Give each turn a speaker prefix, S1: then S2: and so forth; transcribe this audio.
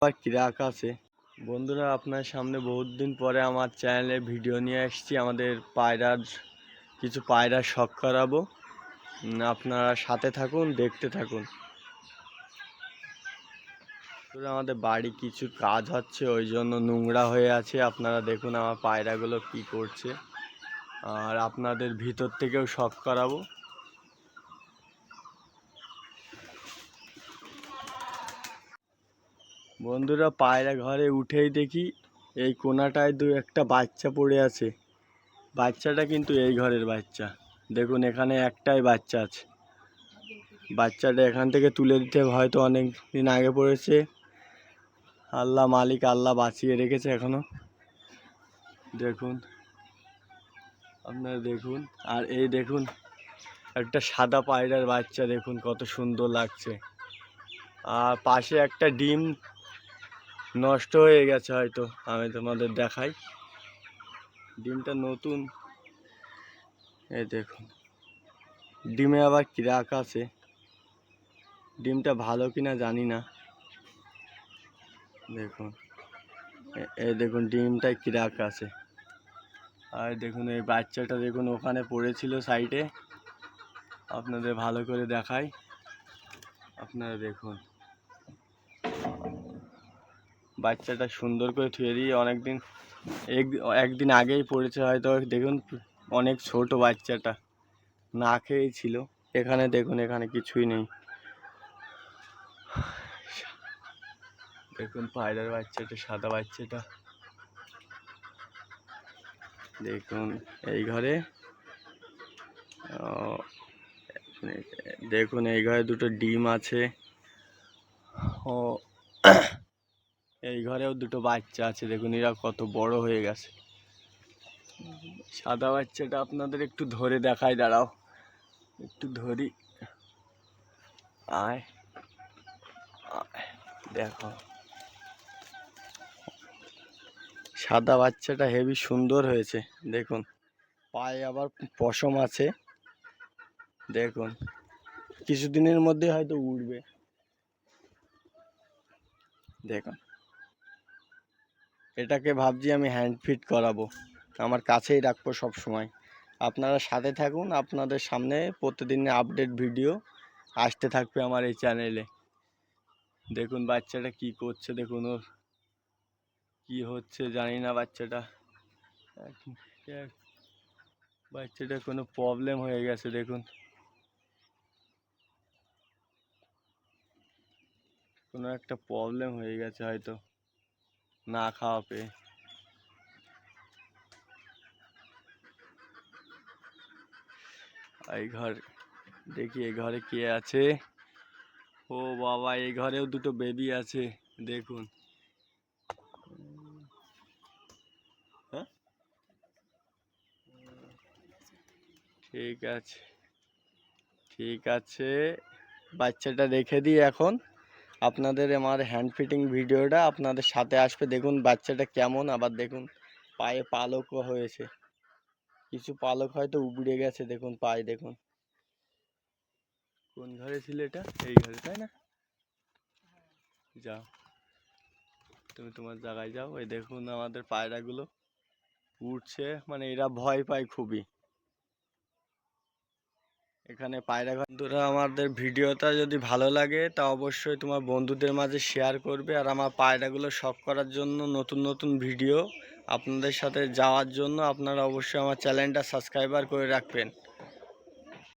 S1: কিরাক আছে বন্ধুরা, আপনার সামনে বহুত দিন পরে আমার চ্যানেলে ভিডিও নিয়ে এসেছি। আমাদের কিছু পায়রার শখ করাবো। আপনারা সাথে থাকুন, দেখতে থাকুন। আমাদের বাড়ি কিছু কাজ হচ্ছে, ওই জন্য নোংরা হয়ে আছে। আপনারা দেখুন আমার পায়রাগুলো কি করছে, আর আপনাদের ভিতর থেকেও শখ করাবো। বন্ধুরা, পায়রা ঘরে উঠেই দেখি এই কোনাটায় দু একটা বাচ্চা পড়ে আছে। বাচ্চাটা কিন্তু এই ঘরের বাচ্চা। দেখুন এখানে একটাই বাচ্চা আছে। বাচ্চাটা এখান থেকে তুলে দিতে হয়তো অনেক দিন আগে পড়েছে। আল্লাহ মালিক, আল্লাহ বাঁচিয়ে রেখেছে এখনো। দেখুন, আপনারা দেখুন। আর এই দেখুন একটা সাদা পায়রার বাচ্চা, দেখুন কত সুন্দর লাগছে। আর পাশে একটা ডিম নষ্ট হয়ে গেছে, হয়তো আমি তোমাদের দেখাই। ডিমটা নতুন, এই দেখুন। ডিমে আবার কিরাক আছে, ডিমটা ভালো কিনা জানি না। দেখুন, এই দেখুন ডিমটায় কিরাক আছে। আর দেখুন এই বাচ্চাটা দেখুন ওখানে পড়েছিল সাইডে। আপনাদের ভালো করে দেখাই, আপনারা দেখুন। বাচ্চাটা সুন্দর করে থুয়ে দিয়ে অনেকদিন একদিন আগেই পড়েছে হয়তো। দেখুন অনেক ছোট বাচ্চাটা, না খেয়েই ছিল। এখানে দেখুন, এখানে কিছুই নেই। দেখুন পায়রার বাচ্চাটা, সাদা বাচ্চাটা দেখুন এই ঘরে। দেখুন এই ঘরে দুটো ডিম আছে। ও এই ঘরেও দুটো বাচ্চা আছে। দেখুন এরা কত বড় হয়ে গেছে। সাদা বাচ্চাটা আপনাদের একটু ধরে দেখাই, দাঁড়াও একটু ধরি। আয় দেখো, সাদা বাচ্চাটা হেবি সুন্দর হয়েছে। দেখুন পায়ে আবার পশম আছে। দেখুন কিছুদিনের মধ্যে হয়তো উড়বে। দেখুন এটাকে ভাবছি আমি হ্যান্ড ফিট করাবো, আমার কাছেই রাখবো সব সময়। আপনারা সাথে থাকুন, আপনাদের সামনে প্রতিদিন আপডেট ভিডিও আসতে থাকবে আমার এই চ্যানেলে। দেখুন বাচ্চাটা কি করছে, দেখুন ওর কি হচ্ছে জানি না। বাচ্চাটা কোনো প্রবলেম হয়ে গেছে। দেখুন কোনো একটা প্রবলেম হয়ে গেছে হয়তো, না খাওয়া পেয়ে। এই ঘর দেখি, এই ঘরে কে আছে। ও বাবা, এই ঘরেও দুটো বেবি আছে। দেখুন, হ্যাঁ ঠিক আছে, ঠিক আছে। বাচ্চাটা রেখে দিই এখন। আপনাদের আমার হ্যান্ড ফিটিং ভিডিওটা আপনাদের সাথে আসবে। দেখুন বাচ্চাটা কেমন। আবার দেখুন পায়ে পালকও হয়েছে, কিছু পালক হয়তো উবড়ে গেছে। দেখুন পায়ে, দেখুন। কোন ঘরে ছিল এটা? এই ঘরে, তাই না? যাও, তুমি তোমার জায়গায় যাও। এই দেখুন আমাদের পায়রাগুলো উঠছে, মানে এরা ভয় পায় খুবই। এখানে পায়রা বন্ধুরা, আমাদের ভিডিওটা যদি ভালো লাগে তা অবশ্যই তোমার বন্ধুদের মাঝে শেয়ার করবে। আর আমার পায়রাগুলো শখ করার জন্য নতুন নতুন ভিডিও আপনাদের সাথে যাওয়ার জন্য আপনারা অবশ্যই আমার চ্যানেলটা সাবস্ক্রাইবার করে রাখবেন।